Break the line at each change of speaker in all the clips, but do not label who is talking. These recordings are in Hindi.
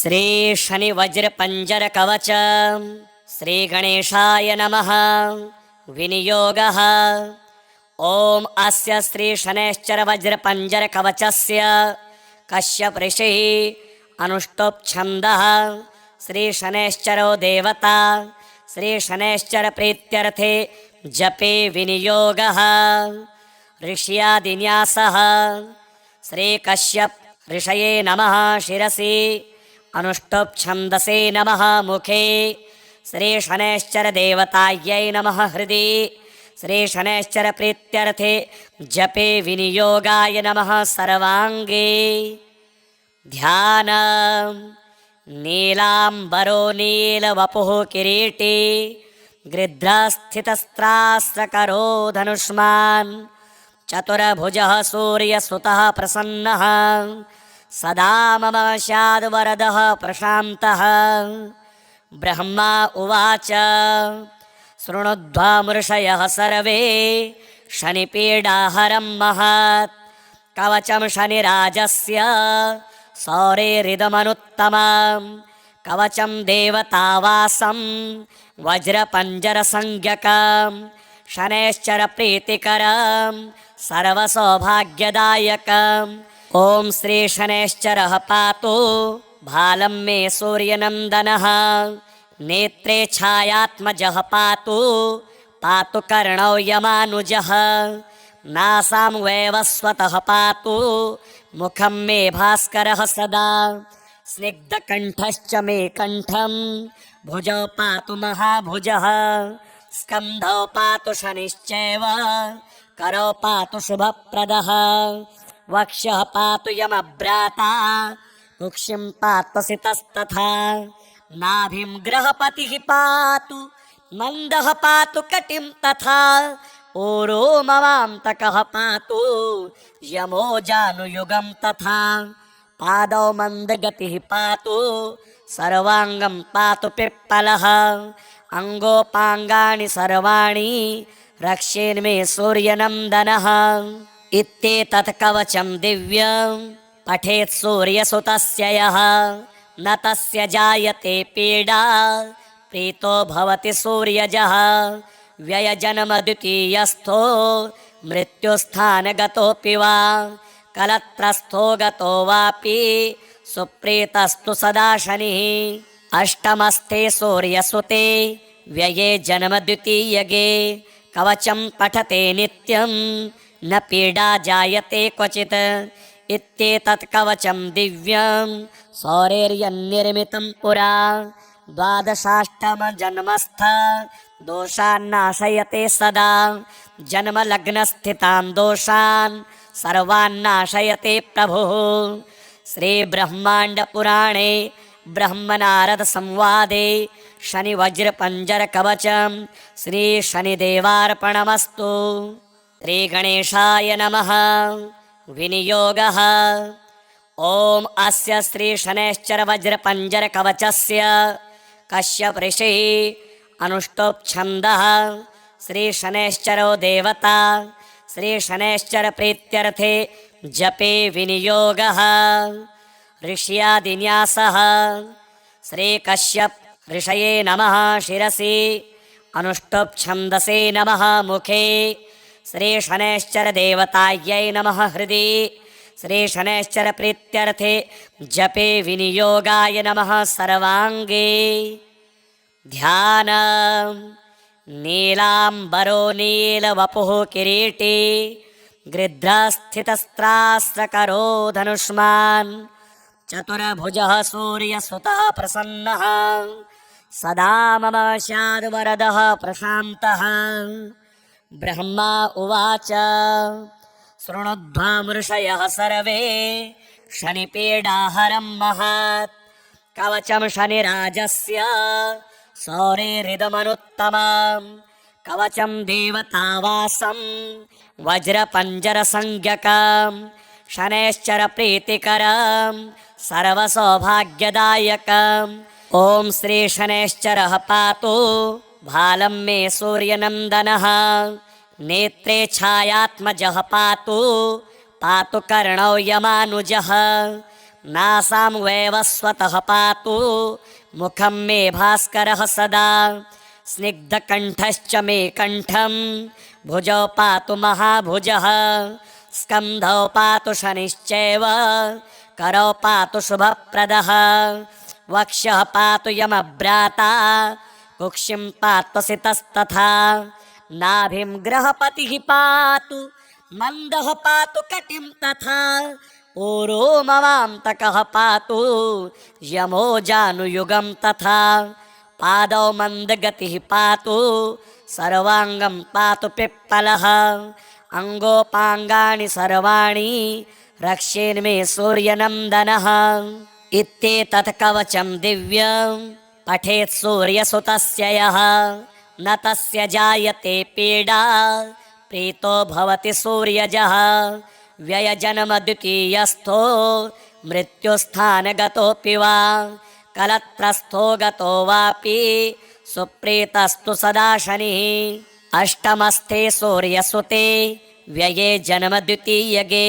श्री शनि वज्र पंजर कवच श्री गणेशाय नमः। विनियोगः ओम अस्य श्री शनैश्चर वज्र पंजर कवचस्य कश्यप ऋषिः अनुष्टुप् छन्दः श्री शनैश्चरो देवता श्री शनैश्चर प्रीत्यर्थे जपे विनियोगः। ऋष्यादिन्यासः श्री कश्यप ऋषये नमः शिरसि अनुष्टुप् छन्दसे नमः मुखे श्री शनैश्चर देवतायै नमः हृदि श्री शनैश्चर प्रीत्यर्थे जपे विनियोगाय नमः सर्वांगे। ध्यानम् नीलाम्बरो नीलवपुः किरीटी गृध्रस्थितस्त्रास्त्रकरो धनुष्मान् चतुर्भुजः सूर्यसुतः प्रसन्नः सदा मम स्याद्वरदः प्रशान्तः। ब्रह्मा उवाच शृणुध्वमृषयः सर्वे शनिपीडाहरं महत् कवचं शनिराजस्य सौरेरिदमनुत्तमं कवचं देवतावासं वज्रपञ्जरसंज्ञकं शनैश्चर प्रीतिकरं सर्वसौभाग्यदायकम्। ओम श्री शनैश्चरः पातु भालं मे सूर्यनन्दनः नेत्रे छायात्मजः पातु पातु कर्णौ यमानुजः नासां वैवस्वतः पातु मुखं मे भास्करः सदा स्निग्धकण्ठश्च मे कण्ठं भुजौ पातु महाभुजः स्कन्धौ पातु शनिश्चैव करौ पातु शुभप्रदः वक्षः पातु यमभ्राता कुक्षिं पात्वसितस्तथा नाभिं ग्रहपतिः पातु मन्दः पातु कटिं तथा ऊरो ममान्तकः पातु यमो जानुयुगं तथा पादौ मन्दगतिः पातु सर्वाङ्गं पातु पिप्पलः अङ्गोपाङ्गानि सर्वाणि रक्षेन्मे सूर्यनन्दनः। इत्येतत् कवचं दिव्यं पठेत् सूर्यसुतस्य यः न तस्य जायते पीडा प्रीतो भवति सूर्यजः व्ययजन्मद्वितीयस्थो मृत्युस्थानगतोऽपि वा कलत्रस्थो गतो वापि सुप्रीतस्तु सदा शनिः। अष्टमस्थे सूर्यसुते व्यये जन्मद्वितीयगे कवचं पठते नित्यं न पीडा जायते क्वचित्। इत्येतत् कवचं दिव्यं सौरेर्यन्निर्मितं पुरा द्वादशाष्टमजन्मस्थ दोषान्नाशयते सदा जन्मलग्नस्थितान् दोषान् सर्वान्नाशयते प्रभुः। श्रीब्रह्माण्डपुराणे ब्रह्मनारदसंवादे शनिवज्रपञ्जरकवचं श्रीशनिदेवार्पणमस्तु। श्रीगणेशाय नमः। विनियोगः ओम अस्य श्री शनैश्चर वज्र पंजर कवचस्य कश्यप ऋषिः अनुष्टुप् छन्दः श्री शनैश्चरो देवता श्री शनैश्चर प्रीत्यर्थे जपे विनियोगः। ऋष्यादिन्यासः श्री कश्यप ऋषये नमः शिरसि अनुष्टुप् छन्दसे नमः मुखे श्री शनैश्चर देवतायै नमः हृदि श्री शनैश्चर प्रीत्यर्थे जपे विनियोगाय नमः सर्वांगे। ध्यानम् नीलाम्बरो नीलवपुः किरीटी गृध्रस्थितस्त्रास्त्रकरो धनुष्मान् चतुर्भुजः सूर्यसुतः प्रसन्नः सदा मम स्याद्वरदः प्रशान्तः। ब्रह्मा उवाच शृणुध्वमृषयः सर्वे शनिपीडाहरं महत् कवचं शनिराजस्य सौरेरिदमनुत्तमं कवचं देवतावासं वज्रपञ्जरसंज्ञकं शनैश्चर प्रीतिकरं सर्वसौभाग्यदायकम्। ओम श्री शनैश्चरः पातु भालं मे सूर्यनन्दनः नेत्रे छायात्मजः पातु पातु कर्णौ यमानुजः नासां वैवस्वतः पातु मुखं मे भास्करः सदा स्निग्धकण्ठश्च मे कण्ठं भुजौ पातु महाभुजः स्कन्धौ पातु शनिश्चैव करौ पातु शुभप्रदः वक्षः पातु यमभ्राता कुक्षिं पात्वसितस्तथा नाभिं ग्रहपतिः पातु मन्दः पातु कटिं तथा ऊरो ममान्तकः पातु यमो जानुयुगं तथा पादौ मन्दगतिः पातु सर्वाङ्गं पातु पिप्पलः अङ्गोपाङ्गानि सर्वाणि रक्षेन्मे सूर्यनन्दनः इत्येतत् कवचं दिव्यं पठेत् सूर्यसुतस्य यः न तस्य जायते पीडा प्रीतो भवति सूर्यजः व्ययजन्मद्वितीयस्थो मृत्युस्थानगतोऽपि वा कलत्रस्थो गतो वापि सुप्रीतस्तु सदा शनिः अष्टमस्थे सूर्यसुते व्यये जन्मद्वितीयगे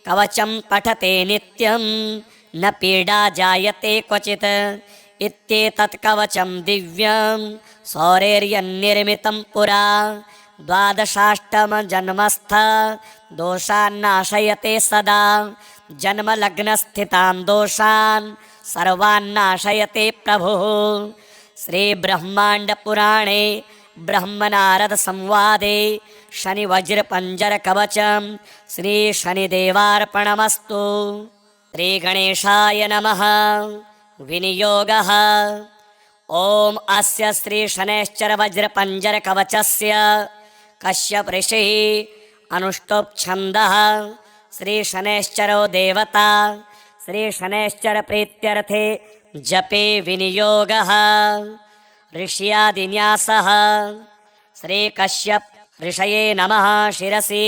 कवचं पठते नित्यं न पीडा जायते क्वचित् इत्येतत् कवचं दिव्यं सौरेर्यन्निर्मितं पुरा द्वादशाष्टमजन्मस्थ दोषान्नाशयते सदा जन्मलग्नस्थितान् दोषान् सर्वान्नाशयते प्रभुः। श्रीब्रह्माण्डपुराणे ब्रह्मनारदसंवादे शनिवज्रपञ्जरकवचं श्रीशनिदेवार्पणमस्तु। श्रीगणेशाय नमः। विनियोगः। ॐ अस्य श्रीशनैश्चरवज्रपञ्जरकवचस्य कश्यप ऋषिः अनुष्टुप्-छन्दः श्रीशनैश्चरो देवता श्रीशनैश्चरप्रीत्यर्थे जपे विनियोगः। ऋष्यादिन्यासः। श्रीकश्यप ऋषये नमः शिरसि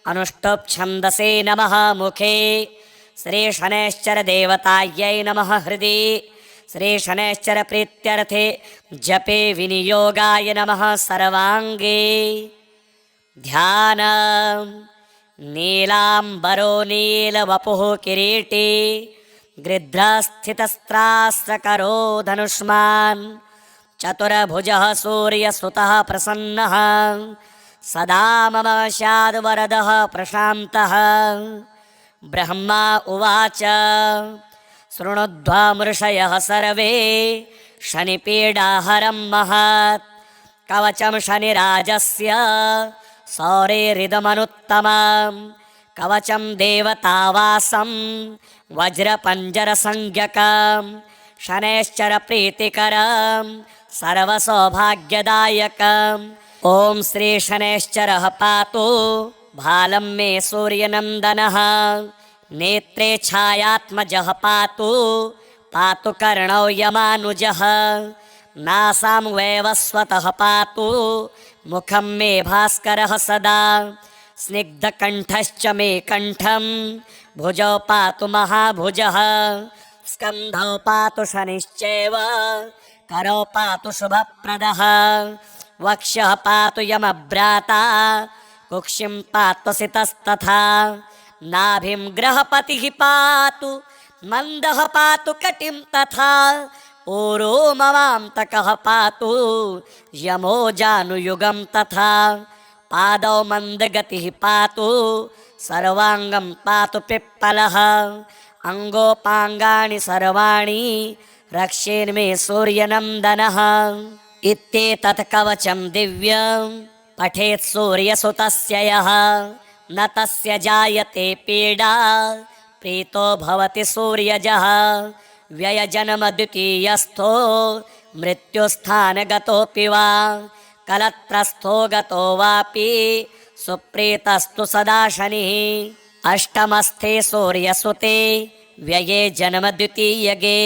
अनुष्टुप्-छन्दसे नमः मुखे श्रीशनैश्चरदेवतायै नमः हृदि श्रीशनैश्चरप्रीत्यर्थे जपे विनियोगाय नमः सर्वाङ्गे। ध्यानम्। नीलाम्बरो नीलवपुः किरीटी गृध्रस्थितस्त्रास्त्रकरो धनुष्मान् चतुर्भुजः सूर्यसुतः प्रसन्नः सदा मम स्याद्वरदः प्रशान्तः। ब्रह्मा उवाच शृणुध्वमृषयः सर्वे शनिपीडाहरं महत् कवचं शनिराजस्य सौरेरिदमनुत्तमं कवचं देवतावासं वज्रपञ्जरसंज्ञकं शनैश्चरप्रीतिकरं सर्वसौभाग्यदायकम्। ॐ श्रीशनैश्चरः पातु भालं मे सूर्यनन्दनः नेत्रे छायात्मजः पातु पातु कर्णौ यमानुजः नासां वैवस्वतः पातु मुखं मे भास्करः सदा स्निग्धकण्ठश्च मे कण्ठं भुजौ पातु महाभुजः स्कन्धौ पातु शनिश्चैव करौ पातु शुभप्रदः वक्षः पातु यमभ्राता कुक्षिं पात्वसितस्तथा नाभिं ग्रहपतिः पातु मन्दः पातु कटिं तथा ऊरो ममान्तकः पातु यमो जानुयुगं तथा पादौ मन्दगतिः पातु सर्वाङ्गं पातु पिप्पलः अङ्गोपाङ्गानि सर्वाणि रक्षेन्मे सूर्यनन्दनः इत्येतत् कवचं दिव्यं पठेत् सूर्यसुतस्य यः न तस्य जायते पीडा प्रीतो भवति सूर्यजः व्ययजन्मद्वितीयस्थो मृत्युस्थानगतोऽपि वा कलत्रस्थो गतो वापि सुप्रीतस्तु सदा शनिः अष्टमस्थे सूर्यसुते व्यये जन्मद्वितीयगे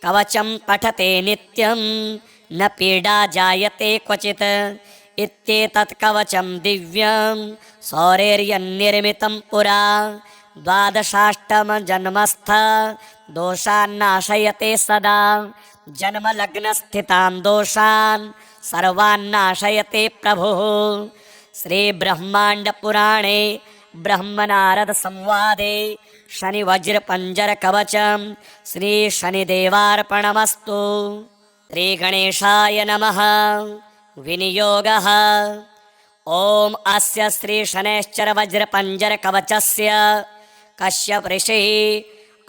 कवचं पठते नित्यं न पीडा जायते क्वचित् इत्येतत् कवचं दिव्यं सौरेर्यन्निर्मितं पुरा द्वादशाष्टमजन्मस्थ दोषान्नाशयते सदा जन्मलग्नस्थितान् दोषान् सर्वान्नाशयते प्रभुः। श्रीब्रह्माण्डपुराणे ब्रह्मनारद संवादे शनि वज्र पंजर कवचम श्री शनिदेवार्पणमस्तु। श्री गणेशाय नमः। विनियोगः। ओम अस्य श्री शनैश्चर वज्र पंजर कवचस्य कश्यप ऋषिः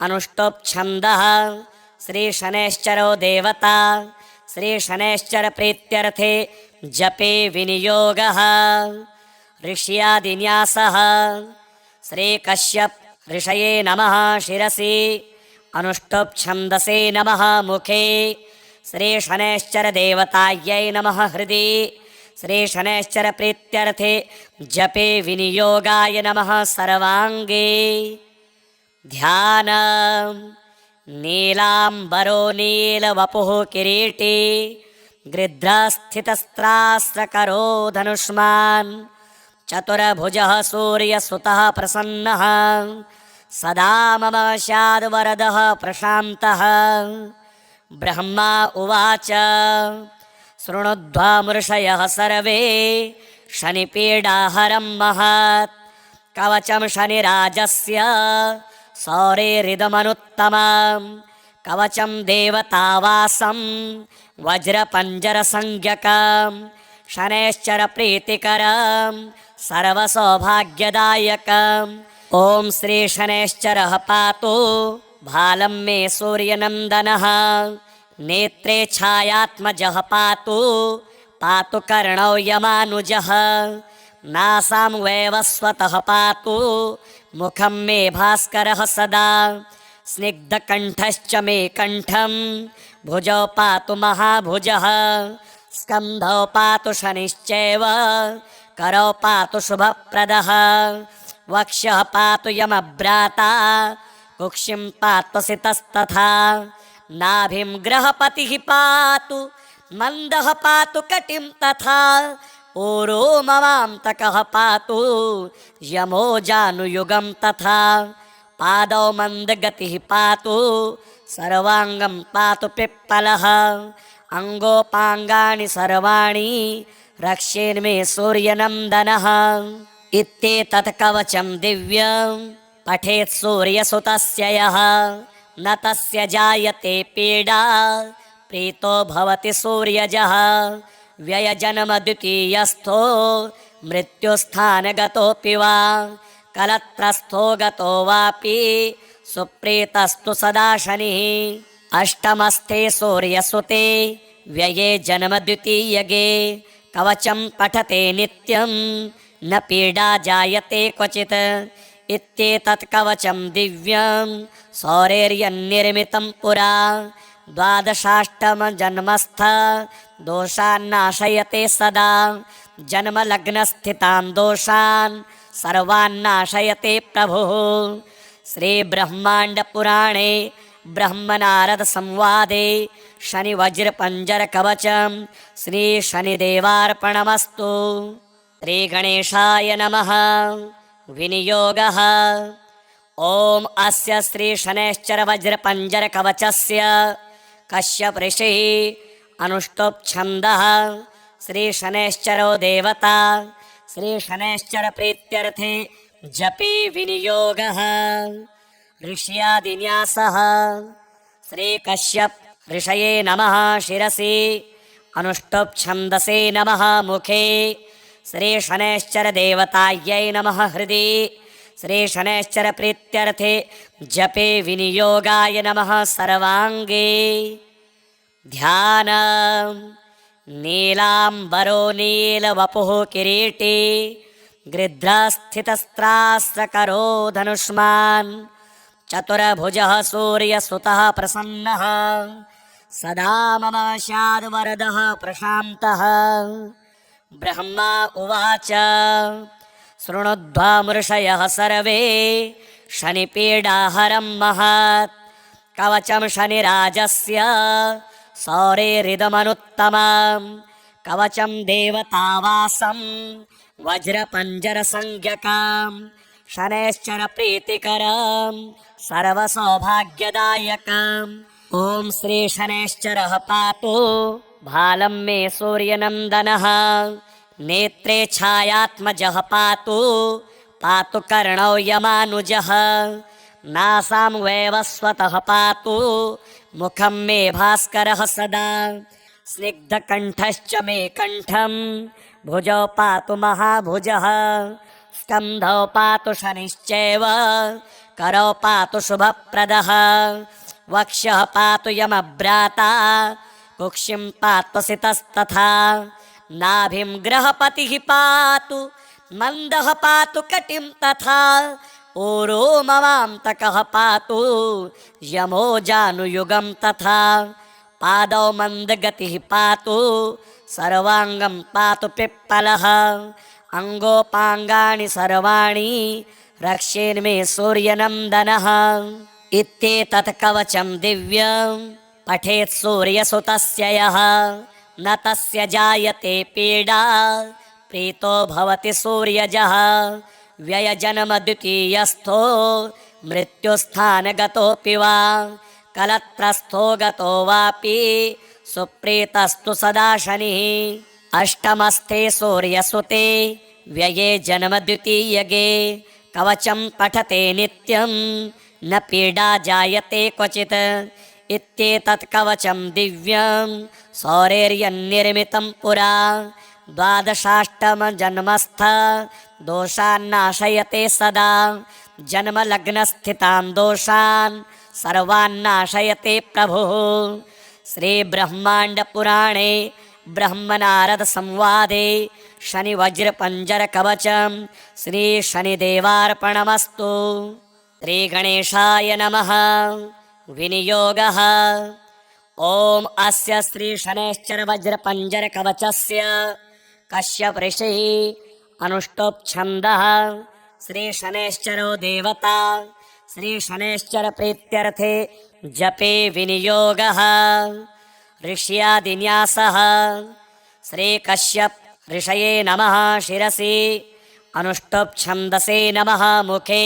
अनुष्टुप् छन्दः श्री शनैश्चरो देवता श्री शनैश्चर प्रीत्यर्थे जपे विनियोगः। ऋष्यादिन्यासः। श्री कश्यप ऋषये नमः शिरसि अनुष्टुप् छन्दसे नमः मुखे श्री शनैश्चर देवतायै नमः हृदि श्री शनैश्चर प्रीत्यर्थे जपे विनियोगाय नमः सर्वांगे। ध्यान। नीलांबरो नीलवपुः किरीटी गृध्रस्थितस्त्रास्त्रकरो धनुष्मान् चतुर्भुजः सूर्यसुतः प्रसन्नः सदा मम स्याद्वरदः प्रशान्तः। ब्रह्मा उवाच शृणुध्वमृषयः सर्वे शनिपीडाहरं महत् कवचं शनिराजस्य सौरेरिदमनुत्तमं कवचं देवतावासं वज्रपञ्जरसंज्ञकं शनैश्चर प्रीतिकरं सर्वसौभाग्यदायकम्। ॐ श्री शनैश्चरः पातु भालं मे सूर्यनन्दनः नेत्रे छायात्मजः पातु पातु कर्णौ यमानुजः नासां वैवस्वतः पातु मुखं मे भास्करः सदा स्निग्धकण्ठश्च मे कण्ठं भुजौ पातु महाभुजः स्कन्धौ पातु शनिश्चैव करौ पातु शुभप्रदः वक्षः पातु यमभ्राता कुक्षिं पातु सितस्तथा नाभिं ग्रहपतिः पातु मन्दः पातु कटिं तथा ऊरो ममान्तकः पातु यमो जानुयुगं तथा पादौ मन्दगतिः पातु सर्वाङ्गं पातु पिप्पलः अङ्गोपाङ्गानि सर्वाणि रक्षेन्मे सूर्यनन्दनः। इत्येतत् कवचं दिव्यं पठेत् सूर्यसुतस्य यः न तस्य जायते पीडा प्रीतो भवति सूर्यजः व्ययजन्म द्वितीयस्थो मृत्युस्थानगतोऽपि वा कलत्रस्थो गतो वापि सुप्रीतस्तु सदा शनिः अष्टमस्थे सूर्यसुते व्यये जन्म द्वितीयगे कवचं पठते नित्यं न पीडा जायते क्वचित् इत्येतत् कवचं दिव्यं सौरेर्यन्निर्मितं पुरा द्वादशाष्टमजन्मस्थ दोषान्नाशयते सदा जन्मलग्नस्थितान् दोषान् सर्वान्नाशयते प्रभुः। श्रीब्रह्माण्डपुराणे ब्रह्मनारदसंवादे शनिवज्रपञ्जरकवचं श्रीशनिदेवार्पणमस्तु। श्रीगणेशाय नमः। विनियोगः। ॐ अस्य श्रीशनैश्चरवज्रपञ्जरकवचस्य कश्यप ऋषिः अनुष्टुप् छन्दः श्रीशनैश्चरो देवता श्रीशनैश्चर प्रीत्यर्थे जपे विनियोगः। ऋष्यादिन्यासः। श्रीकश्यप ऋषये नमः शिरसि अनुष्टुप् छन्दसे नमः मुखे श्रीशनैश्चर देवतायै नमः हृदि श्रीशनैश्चर प्रीत्यर्थे जपे विनियोगाय नमः सर्वांगे। ध्यान। नीलांबरो नीलवपुः किरीटी गृध्रस्थितस्त्रास्त्रकरो धनुष्मान् चतुर्भुजः सूर्यसुतः प्रसन्नः सदा मम स्याद्वरदः प्रशान्तः। ब्रह्मा उवाच शृणुध्वमृषयः सर्वे शनिपीडाहरं महत् कवचं शनिराजस्य सौरेरिदमनुत्तमं कवचं देवतावासं वज्रपञ्जरसंज्ञकं शनैश्चर प्रीतिकरं सर्वसौभाग्यदायकम्। ॐ श्री शनैश्चरः पातु भालं मे सूर्यनन्दनः नेत्रे छायात्मजः पातु पातु कर्णौ यमानुजः नासां वैवस्वतः पातु मुखं मे भास्करः सदा स्निग्धकण्ठश्च मे कण्ठं भुजौ पातु महाभुजः स्कन्धौ पातु शनिश्चैव करौ पातु शुभप्रदः वक्षः पातु यमभ्राता कुक्षिं पात्वसितस्तथा नाभिं ग्रहपतिः पातु मन्दः पातु कटिं तथा ऊरो ममान्तकः पातु यमो जानुयुगं तथा पादौ मन्दगतिः पातु सर्वाङ्गं पातु पिप्पलः अङ्गोपाङ्गानि सर्वाणि रक्षेन्मे सूर्यनन्दनः इत्येतत् कवचं दिव्यं पठेत् सूर्यसुतस्य यः न तस्य जायते पीडा प्रीतो भवति सूर्यजः व्ययजन्मद्वितीयस्थो मृत्युस्थानगतोऽपि वा कलत्रस्थो गतो वापि सुप्रीतस्तु सदा शनिः अष्टमस्थे सूर्यसुते व्यये जन्मद्वितीयगे कवचं पठते नित्यं न पीडा जायते क्वचित् इत्येतत् कवचं दिव्यं सौरेर्यन्निर्मितं पुरा द्वादशाष्टमजन्मस्थ दोषान्नाशयते सदा जन्मलग्नस्थितान् दोषान् सर्वान्नाशयते प्रभुः श्रीब्रह्माण्डपुराणे ब्रह्मनारदसंवादे शनिवज्रपञ्जरकवचं श्रीशनिदेवार्पणमस्तु। श्रीगणेशाय नमः। विनियोगः ॐ अस्य श्रीशनैश्चरवज्रपञ्जरकवचस्य कश्यप ऋषिः अनुष्टोप्छन्दः श्रीशनैश्चरो देवता श्रीशनैश्चरप्रीत्यर्थे जपे विनियोगः ऋष्यादिन्यासः श्रीकश्यप ऋषये नमः शिरसि अनुष्टोप्छन्दसे नमः मुखे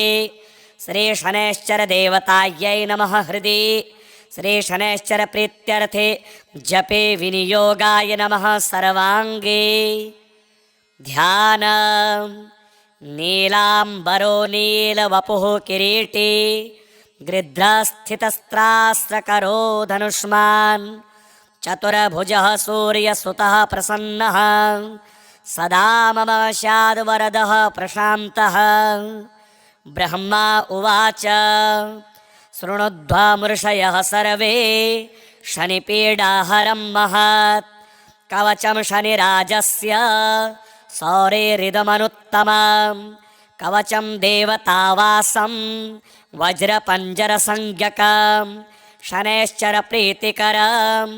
श्रीशनैश्चरदेवतायै नमः हृदि श्रीशनैश्चरप्रीत्यर्थे जपे विनियोगाय नमः सर्वाङ्गे ध्यानम् नीलाम्बरो नीलवपुः किरीटी गृध्रस्थितस्त्रास्त्रकरो धनुष्मान् चतुर्भुजः सूर्यसुतः प्रसन्नः सदा मम स्याद्वरदः प्रशान्तः ब्रह्मा उवाच शृणुध्वमृषयः सर्वे शनिपीडाहरं महत् कवचं शनिराजस्य सौरेरिदमनुत्तमं कवचं देवतावासं वज्रपञ्जरसंज्ञकं शनैश्चरप्रीतिकरं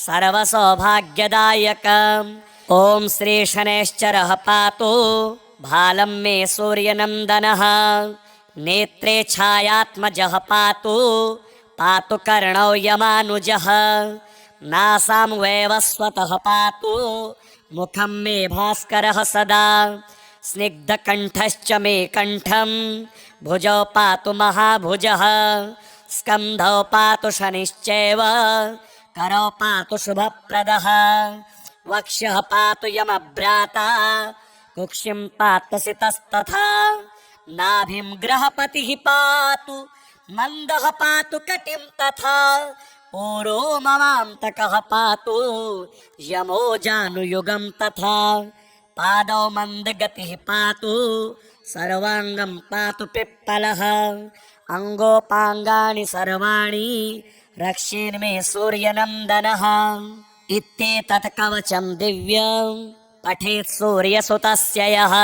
सर्वसौभाग्यदायकम् ॐ श्रीशनैश्चरः पातु भालं मे सूर्यनन्दनः नेत्रे छायात्मजः पातु पातु कर्णौ यमानुजः नासां वैवस्वतः पातु मुखं मे भास्करः सदा स्निग्धकण्ठश्च मे कण्ठं भुजौ पातु महाभुजः स्कन्धौ पातु शनिश्चैव करौ पातु शुभप्रदः वक्षः पातु यमभ्राता कुक्षिं पात्वसितस्तथा नाभिं ग्रहपतिः पातु मन्दः पातु कटिं तथा ऊरो ममान्तकः पातु यमो जानुयुगं तथा पादौ मन्दगतिः पातु सर्वाङ्गं पातु पिप्पलः अङ्गोपाङ्गानि सर्वाणि रक्षेन्मे सूर्यनन्दनः इत्येतत् कवचं दिव्यं पठेत् सूर्यसुतस्य यः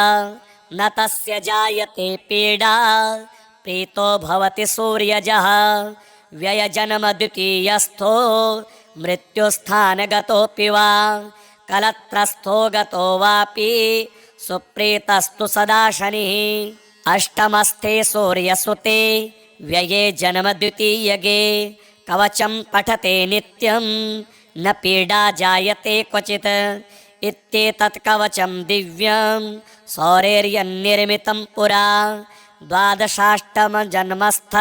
न तस्य जायते पीडा प्रीतो भवति सूर्यजः व्ययजन्मद्वितीयस्थो मृत्युस्थानगतोऽपि वा कलत्रस्थो गतो वापि सुप्रीतस्तु सदा शनिः अष्टमस्थे सूर्यसुते व्यये जन्मद्वितीयगे कवचं पठते नित्यं न पीडा जायते क्वचित् इत्येतत् कवचं दिव्यं सौरेर्यन्निर्मितं पुरा द्वादशाष्टमजन्मस्थ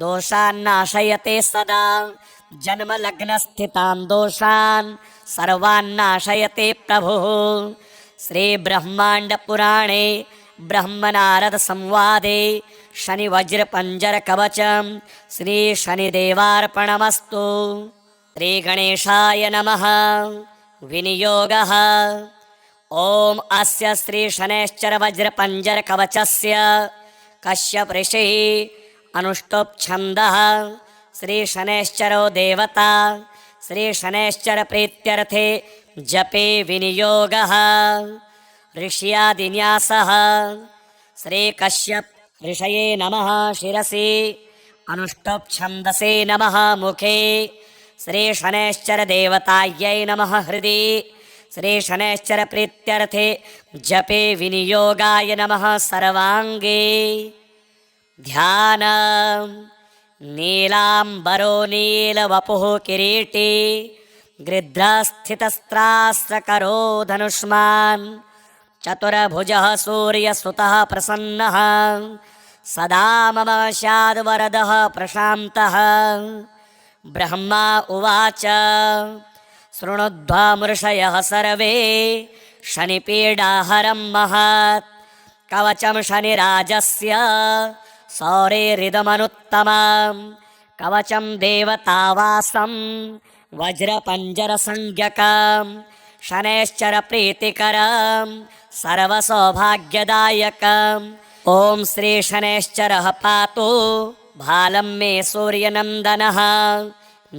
दोषान्नाशयते सदा जन्मलग्नस्थितान् दोषान् सर्वान्नाशयते प्रभुः श्रीब्रह्माण्डपुराणे ब्रह्मनारद संवादे शनि वज्र पंजर कवचम श्री शनिदेवार्पणमस्तु। श्री गणेशाय नमः। विनियोगः। ओम अस्य श्री शनैश्चर वज्र पंजर कवचस्य कश्यप ऋषिः अनुष्टुप् छन्दः श्री शनैश्चरो देवता श्री शनैश्चर प्रीत्यर्थे जपे विनियोगः। ऋष्यादिन्यासः। श्री कश्यप ऋषये नमः शिरसि अनुष्टुप् छन्दसे नमः मुखे श्री शनैश्चर देवतायै नमः हृदि श्री शनैश्चर प्रीत्यर्थे जपे विनियोगाय नमः सर्वांगे। ध्यान। नीलांबरो नीलवपुः किरीटी गृध्रस्थितस्त्रास्त्रकरो धनुष्मान् चतुर्भुजः सूर्यसुतः प्रसन्नः सदा मम स्याद्वरदः प्रशान्तः। ब्रह्मा उवाच शृणुध्वमृषयः सर्वे शनिपीडाहरं महत् कवचं शनिराजस्य सौरेरिदमनुत्तमं कवचं देवतावासं वज्रपञ्जरसंज्ञकं शनैश्चर प्रीतिकरं सर्वसौभाग्यदायकम्। ॐ श्री शनैश्चरः पातु भालं मे सूर्यनन्दनः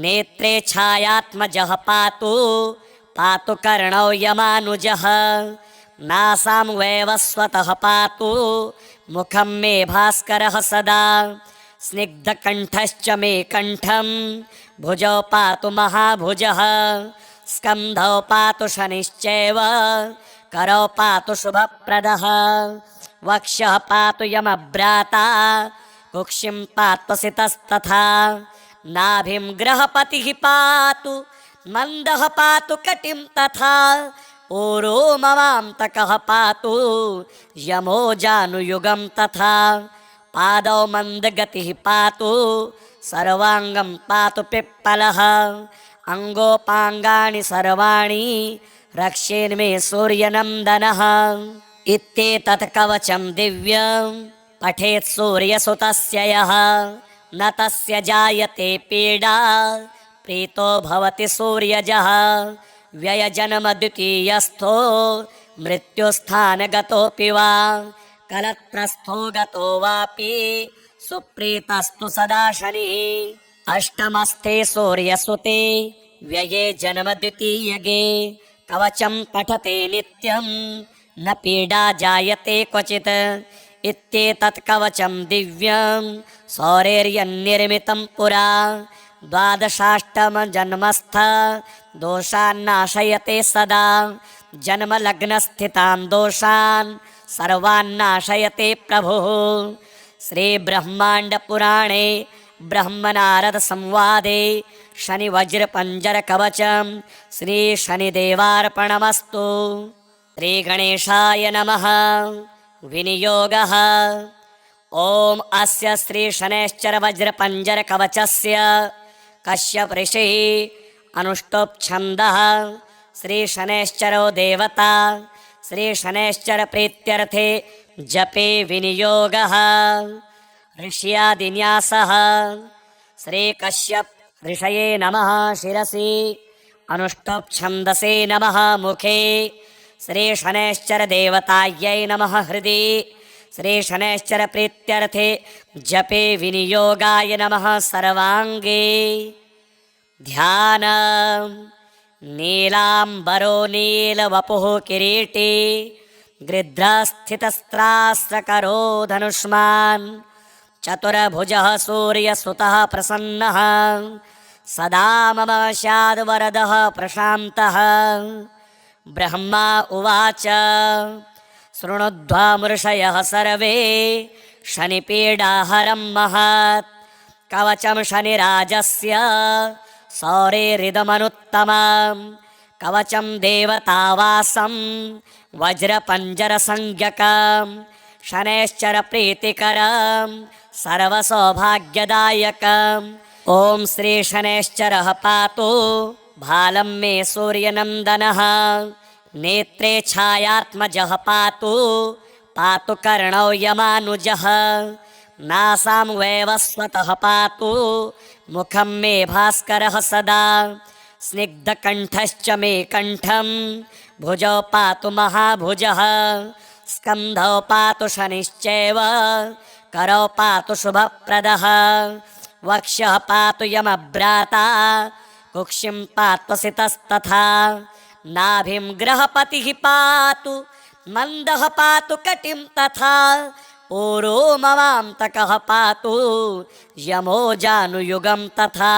नेत्रे छायात्मजः पातु पातु कर्णौ यमानुजः नासां वैवस्वतः पातु मुखं मे भास्करः सदा स्निग्धकण्ठश्च मे कण्ठं भुजौ पातु महाभुजः स्कन्धौ पातु शनिश्चैव करौ पातु शुभप्रदः वक्षः पातु यमभ्राता कुक्षिं पात्वसितस्तथा नाभिं ग्रहपतिः पातु मन्दः पातु कटिं तथा ऊरो ममान्तकः पातु यमो जानुयुगं तथा पादौ मन्दगतिः पातु सर्वाङ्गं पातु पिप्पलः अङ्गोपाङ्गानि सर्वाणि रक्षेन्मे सूर्यनन्दनः। इत्येतत् कवचं दिव्यं पठेत् सूर्यसुतस्य यः न तस्य जायते पीडा प्रीतो भवति सूर्यजः व्ययजन्म द्वितीयस्थो मृत्युस्थानगतोऽपि वा कलत्रस्थो गतो वापि सुप्रीतस्तु सदा शनिः अष्टमस्थे सूर्यसुते व्यये जन्म द्वितीयगे कवचं पठते नित्यं न पीडा जायते क्वचित् इत्येतत् कवचं दिव्यं सौरेर्यन्निर्मितं पुरा द्वादशाष्टमजन्मस्थ दोषान्नाशयते सदा जन्मलग्नस्थितान् दोषान् सर्वान्नाशयते प्रभुः। श्रीब्रह्माण्डपुराणे ब्रह्मनारदसंवादे शनिवज्रपञ्जरकवचं श्रीशनिदेवार्पणमस्तु। श्रीगणेशाय नमः। विनियोगः। ॐ अस्य श्रीशनैश्चरवज्रपञ्जरकवचस्य कश्यप ऋषिः अनुष्टुप् छन्दः श्रीशनैश्चरो देवता श्रीशनैश्चर प्रीत्यर्थे जपे विनियोगः। ऋष्यादिन्यासः। श्रीकश्यप ऋषये नमः शिरसि अनुष्टुप् छन्दसे नमः मुखे श्रीशनैश्चर देवतायै नमः हृदि श्रीशनैश्चर प्रीत्यर्थे जपे विनियोगाय नमः सर्वांगे। ध्यान। नीलांबरो नीलवपुः किरीटी गृध्रस्थितस्त्रास्त्रकरो धनुष्मान् चतुर्भुजः सूर्यसुतः प्रसन्नः सदा मम स्याद्वरदः प्रशान्तः। ब्रह्मा उवाच शृणुध्वमृषयः सर्वे शनिपीडाहरं महत् कवचं शनिराजस्य सौरेरिदमनुत्तमं कवचं देवतावासं वज्रपञ्जरसंज्ञकं शनैश्चर प्रीतिकरं सर्वसौभाग्यदायकम्। ॐ श्री शनैश्चरः पातु भालं मे सूर्यनन्दनः नेत्रे छायात्मजः पातु पातु कर्णौ यमानुजः नासां वैवस्वतः पातु मुखं मे भास्करः सदा स्निग्धकण्ठश्च मे कण्ठं भुजौ पातु महाभुजः स्कन्धौ पातु शनिश्चैव करौ पातु शुभप्रदः वक्षः पातु यमभ्राता कुक्षिं पात्वसितस्तथा नाभिं ग्रहपतिः पातु मन्दः पातु कटिं तथा ऊरो ममान्तकः पातु यमो जानुयुगं तथा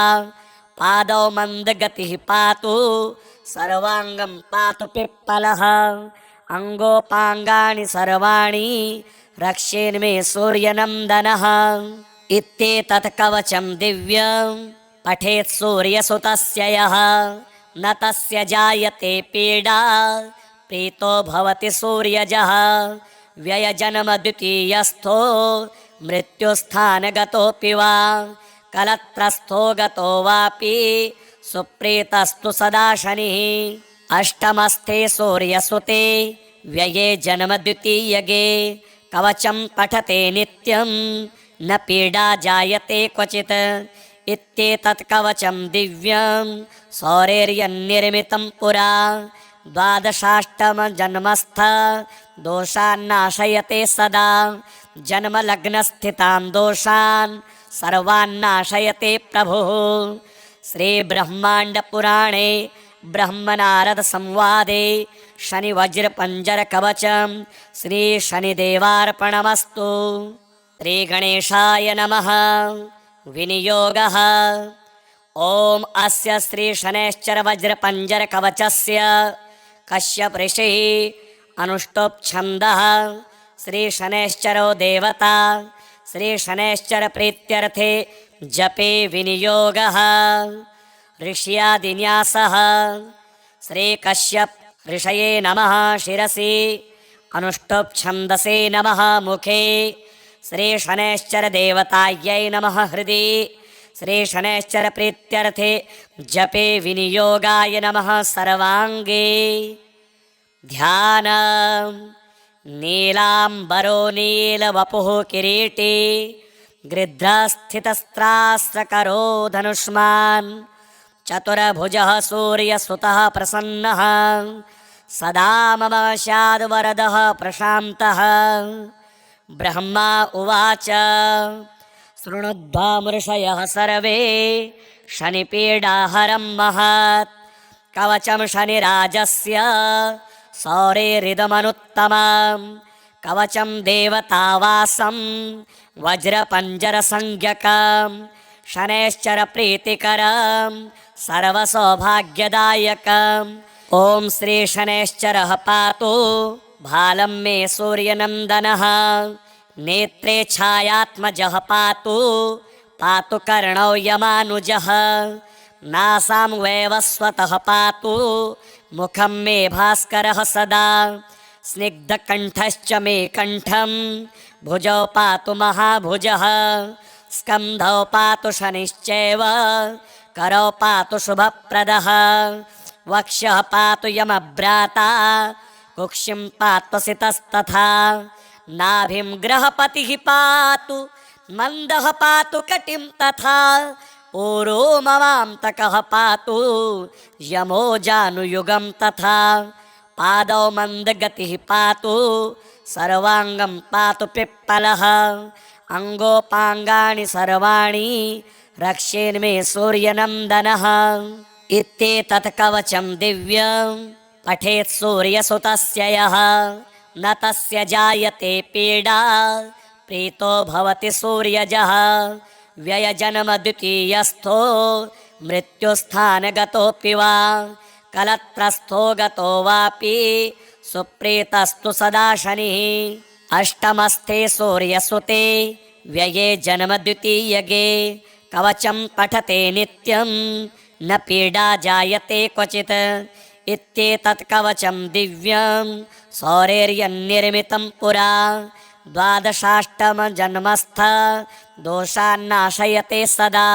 पादौ मन्दगतिः पातु सर्वाङ्गं पातु पिप्पलः अङ्गोपाङ्गानि सर्वाणि रक्षेन्मे सूर्यनन्दनः इत्येतत् कवचं दिव्यं पठेत् सूर्यसुतस्य यः न तस्य जायते पीडा प्रीतो भवति सूर्यजः व्ययजन्मद्वितीयस्थो मृत्युस्थानगतोऽपि वा कलत्रस्थो गतो वापि सुप्रीतस्तु सदा शनिः अष्टमस्थे सूर्यसुते व्यये जन्मद्वितीयगे कवचं पठते नित्यं न पीडा जायते क्वचित् इत्येतत् कवचं दिव्यं सौरेर्यन्निर्मितं पुरा द्वादशाष्टमजन्मस्थ दोषान्नाशयते सदा जन्मलग्नस्थितान् दोषान् सर्वान्नाशयते प्रभुः श्रीब्रह्माण्डपुराणे ब्रह्मनारदसंवादे शनिवज्रपञ्जरकवचं श्रीशनिदेवार्पणमस्तु। श्रीगणेशाय नमः। विनियोगः ॐ अस्य श्रीशनैश्चरवज्रपञ्जरकवचस्य कश्यप ऋषिः अनुष्टुप्-छन्दः श्रीशनैश्चरो देवता श्रीशनैश्चरप्रीत्यर्थे जपे विनियोगः ऋष्यादिन्यासः श्रीकश्यप ऋषये नमः शिरसि अनुष्टुप्-छन्दसे नमः मुखे श्रीशनैश्चरदेवतायै नमः हृदि श्रीशनैश्चरप्रीत्यर्थे जपे विनियोगाय नमः सर्वाङ्गे ध्यानम् नीलाम्बरो नीलवपुः किरीटी गृध्रस्थितस्त्रास्त्रकरो धनुष्मान् चतुर्भुजः सूर्यसुतः प्रसन्नः सदा मम स्याद्वरदः प्रशान्तः। ब्रह्मा उवाच शृणुध्वमृषयः सर्वे शनिपीडाहरं महत् कवचं शनिराजस्य सौरेरिदमनुत्तमं कवचं देवतावासं वज्रपञ्जरसंज्ञकं शनैश्चरप्रीतिकरं सर्वसौभाग्यदायकम् ॐ श्रीशनैश्चरः पातु भालं मे सूर्यनन्दनः नेत्रे छायात्मजः पातु पातु कर्णौ यमानुजः नासां वैवस्वतः पातु मुखं मे भास्करः सदा स्निग्धकण्ठश्च मे कण्ठं भुजौ पातु महाभुजः स्कन्धौ पातु शनिश्चैव करौ पातु शुभप्रदः वक्षः पातु यमभ्राता कुक्षिं पात्वसितस्तथा नाभिं ग्रहपतिः पातु मन्दः पातु कटिं तथा ऊरो ममान्तकः पातु यमो जानुयुगं तथा पादौ मन्दगतिः पातु सर्वाङ्गं पातु पिप्पलः अङ्गोपाङ्गानि सर्वाणि रक्षेन्मे सूर्यनन्दनः इत्येतत् कवचं दिव्यं पठेत् सूर्यसुतस्य यः न तस्य जायते पीडा प्रीतो भवति सूर्यजः व्ययजन्मद्वितीयस्थो मृत्युस्थानगतोऽपि वा कलत्रस्थो गतो वापि सुप्रीतस्तु सदा शनिः अष्टमस्थे सूर्यसुते व्यये जन्मद्वितीयगे कवचं पठते नित्यं न पीडा जायते क्वचित् इत्येतत् कवचं दिव्यं सौरेर्यन्निर्मितं पुरा द्वादशाष्टमजन्मस्थ दोषान्नाशयते सदा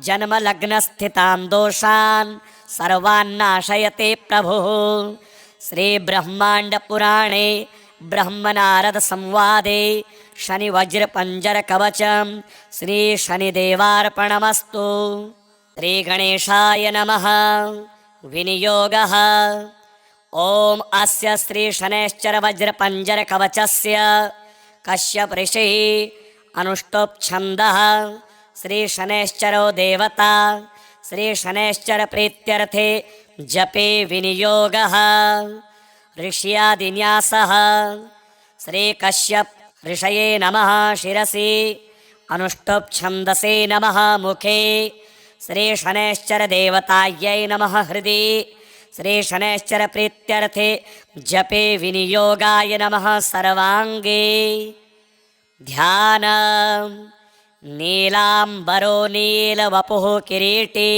जन्मलग्नस्थितान् दोषान् सर्वान्नाशयते प्रभुः। श्रीब्रह्माण्डपुराणे ब्रह्मनारद संवादे शनि वज्र पंजर कवचम श्री शनिदेवार्पणमस्तु। श्री गणेशाय नमः। विनियोगः। ओम अस्य श्री शनैश्चर वज्र पंजर कवचस्य कश्यप ऋषिः अनुष्टुप् छन्दः श्री शनैश्चरो देवता श्री शनैश्चर प्रीत्यर्थे जपे विनियोगः। ऋष्यादिन्यासः। श्री कश्यप ऋषये नमः शिरसि अनुष्टुप् छन्दसे नमः मुखे श्री शनैश्चर देवतायै नमः हृदि श्री शनैश्चर प्रीत्यर्थे जपे विनियोगाय नमः सर्वांगे। ध्यान। नीलांबरो नीलवपुः किरीटी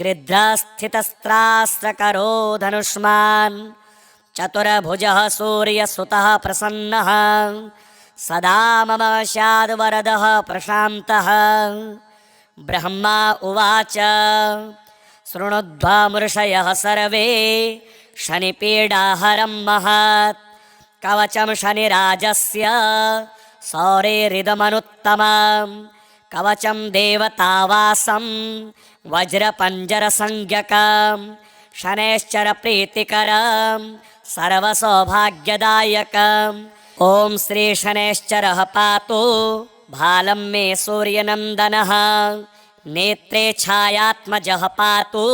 गृध्रस्थितस्त्रास्त्रकरो धनुष्मान् चतुर्भुजः सूर्यसुतः प्रसन्नः सदा मम स्याद्वरदः प्रशान्तः। ब्रह्मा उवाच शृणुध्वमृषयः सर्वे शनिपीडाहरं महत् कवचं शनिराजस्य सौरेरिदमनुत्तमं कवचं देवतावासं वज्रपञ्जरसंज्ञकं शनैश्चर प्रीतिकरं सर्वसौभाग्यदायकम्। ॐ श्री शनैश्चरः पातु भालं मे सूर्यनन्दनः नेत्रे छायात्मजः पातु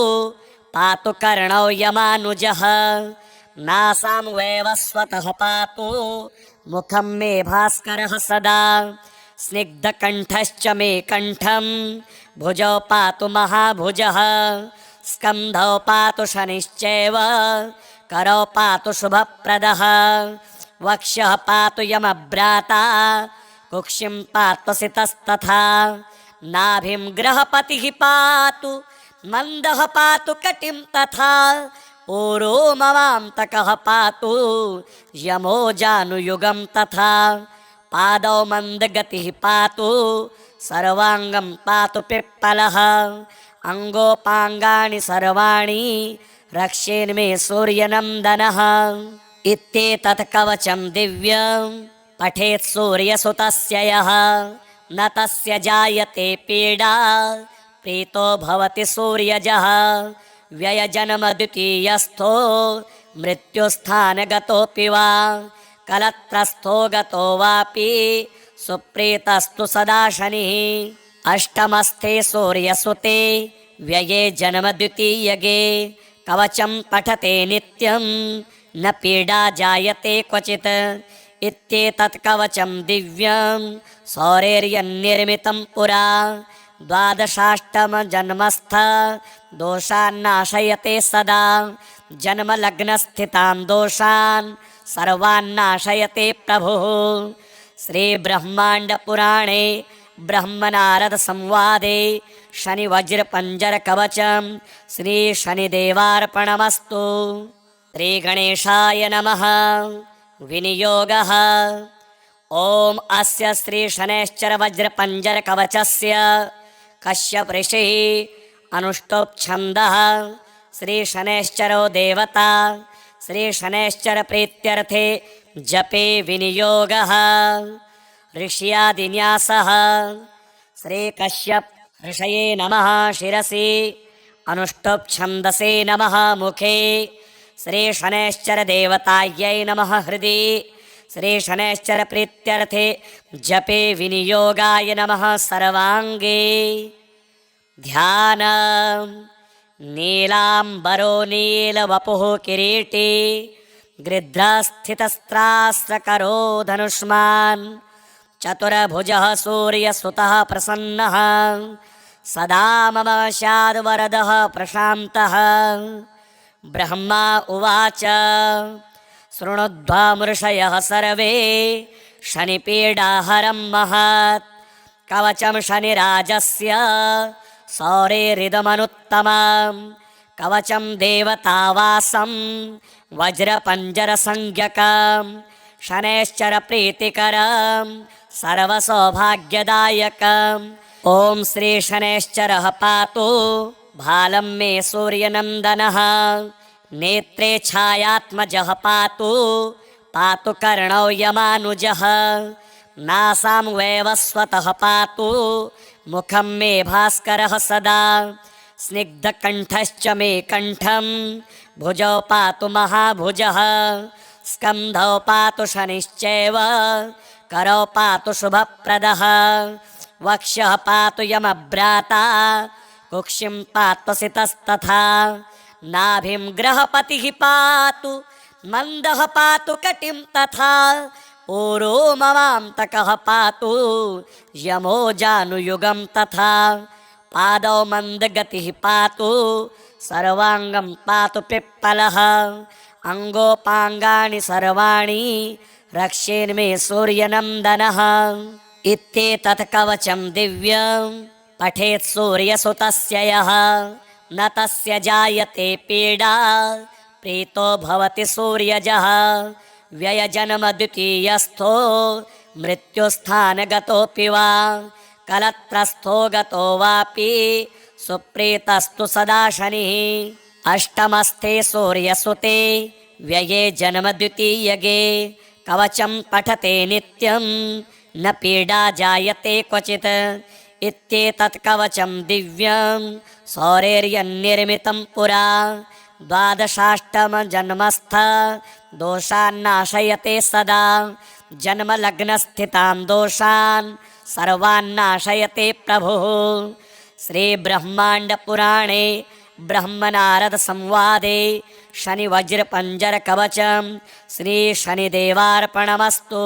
पातु कर्णौ यमानुजः नासां वैवस्वतः पातु मुखं मे भास्करः सदा स्निग्धकण्ठश्च मे कण्ठं भुजौ पातु महाभुजः स्कन्धौ पातु शनिश्चैव करौ पातु शुभप्रदः वक्षः पातु यमभ्राता कुक्षिं पातु सितस्तथा नाभिं ग्रहपतिः पातु मन्दः पातु कटिं तथा ऊरो मवान्तकः पातु यमो जानुयुगं तथा पादौ मन्दगतिः पातु सर्वाङ्गं पातु पिप्पलः अङ्गोपाङ्गानि सर्वाणि रक्षेन्मे सूर्यनन्दनः। इत्येतत् कवचं दिव्यं पठेत् सूर्यसुतस्य यः न तस्य जायते पीडा प्रीतो भवति सूर्यजः व्ययजन्म द्वितीयस्थो मृत्युस्थानगतोऽपि वा कलत्रस्थो गतो वापि सुप्रीतस्तु सदा शनिः अष्टमस्थे सूर्यसुते व्यये जन्म द्वितीयगे कवचं पठते नित्यं न पीडा जायते क्वचित्। इत्येतत् कवचं दिव्यं सौरेर्यन्निर्मितं पुरा द्वादशाष्टमजन्मस्थ दोषान्नाशयते सदा जन्मलग्नस्थितान् दोषान् सर्वान्नाशयते प्रभुः। श्रीब्रह्माण्डपुराणे ब्रह्मनारदसंवादे शनिवज्रपञ्जरकवचं श्रीशनिदेवार्पणमस्तु। श्रीगणेशाय नमः। विनियोगः। ॐ अस्य श्रीशनैश्चर वज्रपञ्जरकवचस्य कश्यप ऋषिः अनुष्टुप् छन्दः श्रीशनैश्चरो देवता श्रीशनैश्चर प्रीत्यर्थे जपे विनियोगः। ऋष्यादिन्यासः। श्रीकश्यप ऋषये नमः शिरसि अनुष्टुप् छन्दसे नमः मुखे श्रीशनैश्चर देवतायै नमः हृदि श्रीशनैश्चर प्रीत्यर्थे जपे विनियोगाय नमः सर्वांगे। ध्यान। नीलांबरो नीलवपुः किरीटी गृध्रस्थितस्त्रास्त्रकरो धनुष्मान् चतुर्भुजः सूर्यसुतः प्रसन्नः सदा मम स्याद्वरदः प्रशान्तः। ब्रह्मा उवाच शृणुध्वमृषयः सर्वे शनिपीडाहरं महत् कवचं शनिराजस्य सौरेरिदमनुत्तमं कवचं देवतावासं वज्रपञ्जरसंज्ञकं शनैश्चर प्रीतिकरं सर्वसौभाग्यदायकम्। ॐ श्री शनैश्चरः पातु भालं मे सूर्यनन्दनः नेत्रे छायात्मजः पातु पातु कर्णौ यमानुजः नासां वैवस्वतः पातु मुखं मे भास्करः सदा स्निग्धकण्ठश्च मे कण्ठं भुजौ पातु महाभुजः स्कन्धौ पातु शनिश्चैव करौ पातु शुभप्रदः वक्षः पातु यमभ्राता कुक्षिं पातु सितस्तथा नाभिं ग्रहपतिः पातु मन्दः पातु कटिं तथा ऊरो ममान्तकः पातु यमो जानुयुगं तथा पादौ मन्दगतिः पातु सर्वाङ्गं पातु पिप्पलः अङ्गोपाङ्गानि सर्वाणि रक्षेन्मे सूर्यनन्दनः इत्येतत् कवचं दिव्यं पठेत् सूर्यसुतस्य यः न तस्य जायते पीडा प्रीतो भवति सूर्यजः व्ययजन्मद्वितीयस्थो मृत्युस्थानगतोऽपि वा कलत्रस्थो गतो वापि सुप्रीतस्तु सदा शनिः अष्टमस्थे सूर्यसुते व्यये जन्मद्वितीयगे कवचं पठते नित्यं न पीडा जायते क्वचित् इत्येतत् कवचं दिव्यं सौरेर्यन्निर्मितं पुरा द्वादशाष्टमजन्मस्थ दोषान्नाशयते सदा जन्मलग्नस्थितां दोषान् सर्वान्नाशयते प्रभुः श्रीब्रह्माण्डपुराणे ब्रह्मनारदसंवादे शनिवज्रपञ्जरकवचं श्रीशनिदेवार्पणमस्तु।